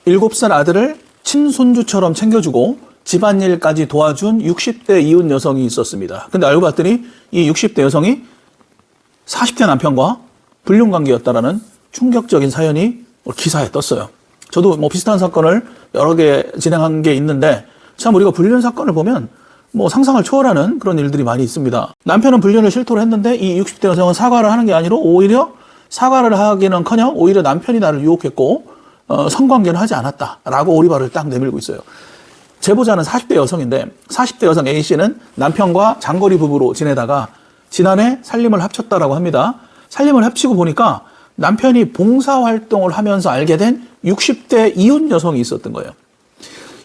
7살 아들을 친손주처럼 챙겨주고 집안일까지 도와준 60대 이혼 여성이 있었습니다. 근데 알고 봤더니 이 60대 여성이 40대 남편과 불륜관계였다라는 충격적인 사연이 기사에 떴어요. 저도 뭐 비슷한 사건을 여러 개 진행한 게 있는데 참 우리가 불륜 사건을 보면 뭐 상상을 초월하는 그런 일들이 많이 있습니다. 남편은 불륜을 실토를 했는데 이 60대 여성은 사과를 하는 게 아니라 오히려 사과를 하기는커녕 오히려 남편이 나를 유혹했고 성관계는 하지 않았다라고 오리발을 딱 내밀고 있어요. 제보자는 40대 여성인데 40대 여성 A씨는 남편과 장거리 부부로 지내다가 지난해 살림을 합쳤다라고 합니다. 살림을 합치고 보니까 남편이 봉사활동을 하면서 알게 된 60대 이혼 여성이 있었던 거예요.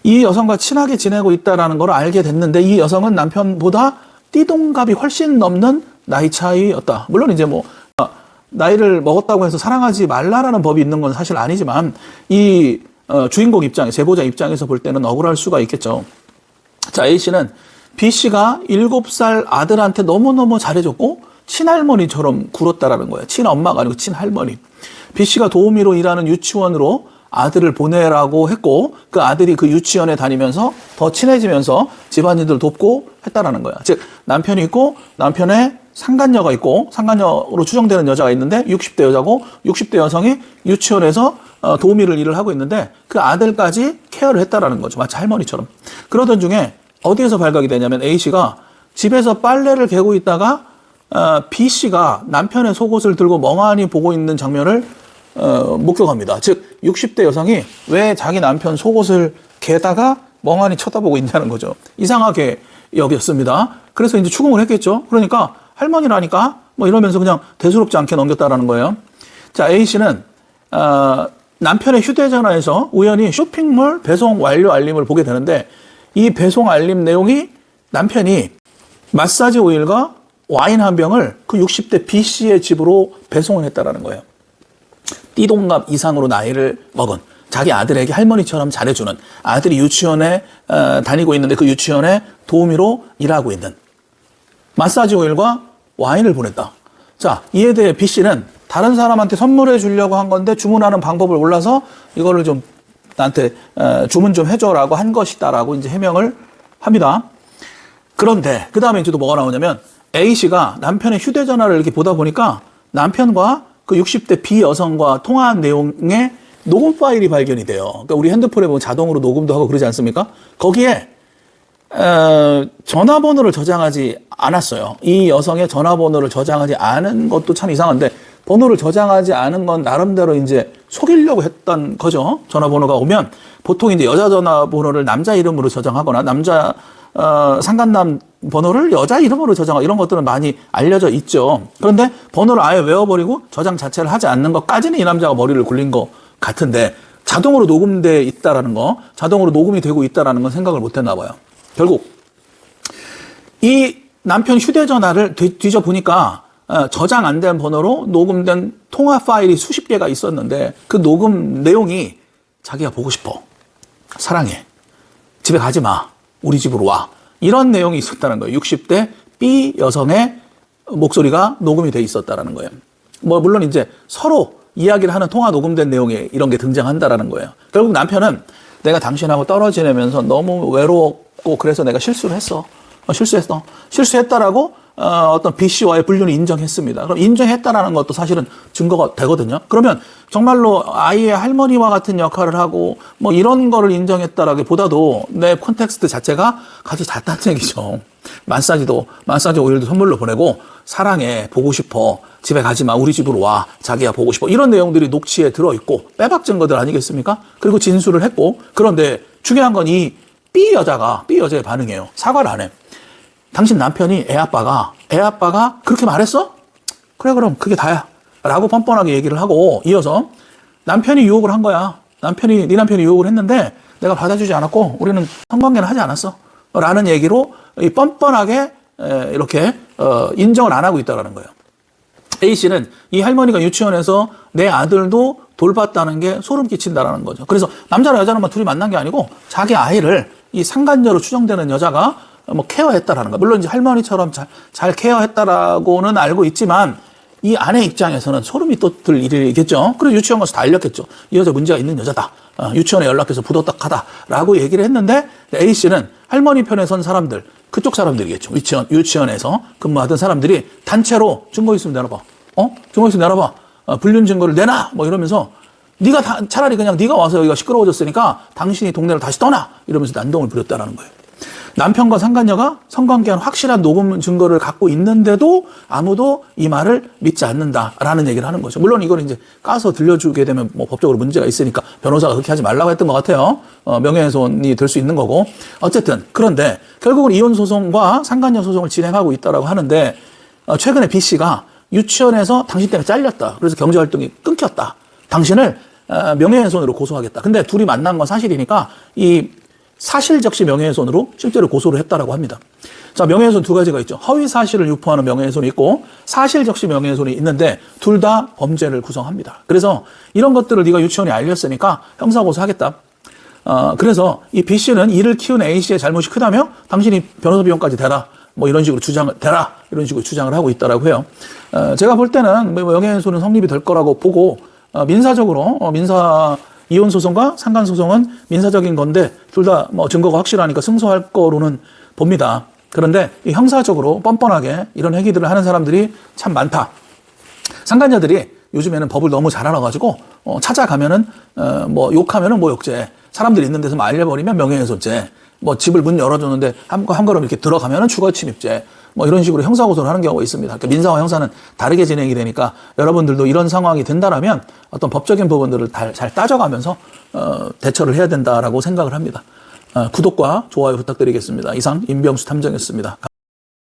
이 여성과 친하게 지내고 있다는 걸 알게 됐는데 이 여성은 남편보다 띠동갑이 훨씬 넘는 나이 차이였다. 물론 이제 뭐 나이를 먹었다고 해서 사랑하지 말라라는 법이 있는 건 사실 아니지만 이 주인공 입장에 제보자 입장에서 볼 때는 억울할 수가 있겠죠. 자, A씨는 B씨가 7살 아들한테 너무너무 잘해줬고 친할머니처럼 굴었다라는 거예요. 친엄마가 아니고 친할머니. B씨가 도우미로 일하는 유치원으로 아들을 보내라고 했고 그 아들이 그 유치원에 다니면서 더 친해지면서 집안일들 돕고 했다라는 거야. 즉 남편이 있고 남편의 상간녀가 있고 상간녀로 추정되는 여자가 있는데 60대 여자고 60대 여성이 유치원에서 도우미를 일을 하고 있는데 그 아들까지 케어를 했다라는 거죠. 마치 할머니처럼. 그러던 중에 어디에서 발각이 되냐면 A씨가 집에서 빨래를 개고 있다가 B씨가 남편의 속옷을 들고 멍하니 보고 있는 장면을 목격합니다. 즉 60대 여성이 왜 자기 남편 속옷을 개다가 멍하니 쳐다보고 있냐는 거죠. 이상하게 여겼습니다. 그래서 이제 추궁을 했겠죠. 그러니까 할머니라니까 뭐 이러면서 그냥 대수롭지 않게 넘겼다라는 거예요. 자, A씨는 남편의 휴대전화에서 우연히 쇼핑몰 배송 완료 알림을 보게 되는데 이 배송 알림 내용이 남편이 마사지 오일과 와인 한 병을 그 60대 B씨의 집으로 배송을 했다라는 거예요. 띠동갑 이상으로 나이를 먹은 자기 아들에게 할머니처럼 잘해주는 아들이 유치원에 다니고 있는데 그 유치원에 도우미로 일하고 있는 마사지 오일과 와인을 보냈다. 자, 이에 대해 B씨는 다른 사람한테 선물해 주려고 한 건데 주문하는 방법을 몰라서 이거를 좀 나한테 주문 좀 해줘라고 한 것이다라고 이제 해명을 합니다. 그런데 그 다음에 이제 또 뭐가 나오냐면 A씨가 남편의 휴대전화를 이렇게 보다 보니까 남편과 그 60대 B 여성과 통화한 내용의 녹음 파일이 발견이 돼요. 그러니까 우리 핸드폰에 보면 자동으로 녹음도 하고 그러지 않습니까? 거기에 전화번호를 저장하지 않았어요. 이 여성의 전화번호를 저장하지 않은 것도 참 이상한데 번호를 저장하지 않은 건 나름대로 이제 속이려고 했던 거죠. 전화번호가 오면 보통 이제 여자 전화번호를 남자 이름으로 저장하거나 남자 상간남 번호를 여자 이름으로 저장하고 이런 것들은 많이 알려져 있죠. 그런데 번호를 아예 외워버리고 저장 자체를 하지 않는 것까지는 이 남자가 머리를 굴린 것 같은데 자동으로 녹음돼 있다라는 거, 자동으로 녹음이 되고 있다라는 건 생각을 못했나 봐요. 결국 이 남편 휴대전화를 뒤져 보니까 저장 안 된 번호로 녹음된 통화 파일이 수십 개가 있었는데 그 녹음 내용이 자기가 보고 싶어, 사랑해, 집에 가지 마, 우리 집으로 와, 이런 내용이 있었다는 거예요. 60대 B 여성의 목소리가 녹음이 돼 있었다는 거예요. 뭐 물론 이제 서로 이야기를 하는 통화 녹음된 내용에 이런 게 등장한다라는 거예요. 결국 남편은 내가 당신하고 떨어지면서 너무 외로웠고 그래서 내가 실수를 했어. 실수했다라고 어떤 B씨와의 불륜을 인정했습니다. 그럼 인정했다라는 것도 사실은 증거가 되거든요. 그러면 정말로 아이의 할머니와 같은 역할을 하고 뭐 이런 거를 인정했다라기보다도 내 콘텍스트 자체가 같이 잤다는 얘기죠. 마사지 오일도 선물로 보내고 사랑해, 보고 싶어, 집에 가지 마, 우리 집으로 와, 자기야 보고 싶어, 이런 내용들이 녹취에 들어있고 빼박 증거들 아니겠습니까? 그리고 진술을 했고, 그런데 중요한 건 이 B 여자의 반응이에요. 사과를 안 해. 당신 남편이 애 아빠가 그렇게 말했어? 그래, 그럼 그게 다야 라고 뻔뻔하게 얘기를 하고 이어서 남편이 유혹을 한 거야. 네 남편이 유혹을 했는데 내가 받아주지 않았고 우리는 성관계는 하지 않았어 라는 얘기로 뻔뻔하게 이렇게 인정을 안 하고 있다는 거예요. A씨는 이 할머니가 유치원에서 내 아들도 돌봤다는 게 소름 끼친다라는 거죠. 그래서 남자랑 여자랑만 둘이 만난 게 아니고 자기 아이를 이 상간녀로 추정되는 여자가 뭐 케어했다라는 거. 물론 이제 할머니처럼 잘 케어했다라고는 알고 있지만 이 아내 입장에서는 소름이 돋을 일이겠죠. 그래서 유치원 가서 다 알렸겠죠. 이 여자 문제가 있는 여자다. 유치원에 연락해서 부도딱하다라고 얘기를 했는데 A 씨는 할머니 편에 선 사람들, 그쪽 사람들이겠죠. 유치원에서 근무하던 사람들이 단체로 증거 있으면 내놔봐. 증거 있으면 내놔봐. 불륜 증거를 내놔. 뭐 이러면서 네가 차라리 그냥 네가 와서 여기가 시끄러워졌으니까 당신이 동네를 다시 떠나. 이러면서 난동을 부렸다라는 거예요. 남편과 상간녀가 성관계한 확실한 녹음 증거를 갖고 있는데도 아무도 이 말을 믿지 않는다라는 얘기를 하는 거죠. 물론 이걸 이제 까서 들려주게 되면 뭐 법적으로 문제가 있으니까 변호사가 그렇게 하지 말라고 했던 것 같아요. 명예훼손이 될 수 있는 거고. 어쨌든 그런데 결국은 이혼 소송과 상간녀 소송을 진행하고 있다라고 하는데 최근에 B 씨가 유치원에서 당신 때문에 잘렸다. 그래서 경제활동이 끊겼다. 당신을 명예훼손으로 고소하겠다. 근데 둘이 만난 건 사실이니까 이 사실적시 명예훼손으로 실제로 고소를 했다라고 합니다. 자, 명예훼손 두 가지가 있죠. 허위 사실을 유포하는 명예훼손이 있고 사실적시 명예훼손이 있는데 둘 다 범죄를 구성합니다. 그래서 이런 것들을 네가 유치원에 알렸으니까 형사고소하겠다. 그래서 이 B 씨는 이를 키운 A 씨의 잘못이 크다며 당신이 변호사 비용까지 대라. 뭐 이런 식으로 대라. 이런 식으로 주장을 하고 있다라고 해요. 제가 볼 때는 명예훼손은 성립이 될 거라고 보고 민사적으로 이혼 소송과 상간 소송은 민사적인 건데 둘 다 뭐 증거가 확실하니까 승소할 거로는 봅니다. 그런데 이 형사적으로 뻔뻔하게 이런 행위들을 하는 사람들이 참 많다. 상간녀들이 요즘에는 법을 너무 잘 알아가지고 찾아가면은 뭐 욕하면은 모욕죄, 사람들이 있는 데서 알려버리면 명예훼손죄, 뭐 집을 문 열어줬는데 한 걸음 이렇게 들어가면은 주거침입죄. 뭐 이런 식으로 형사고소를 하는 경우가 있습니다. 그러니까 민사와 형사는 다르게 진행이 되니까 여러분들도 이런 상황이 된다라면 어떤 법적인 부분들을 잘 따져가면서 대처를 해야 된다라고 생각을 합니다. 구독과 좋아요 부탁드리겠습니다. 이상 임병수 탐정이었습니다.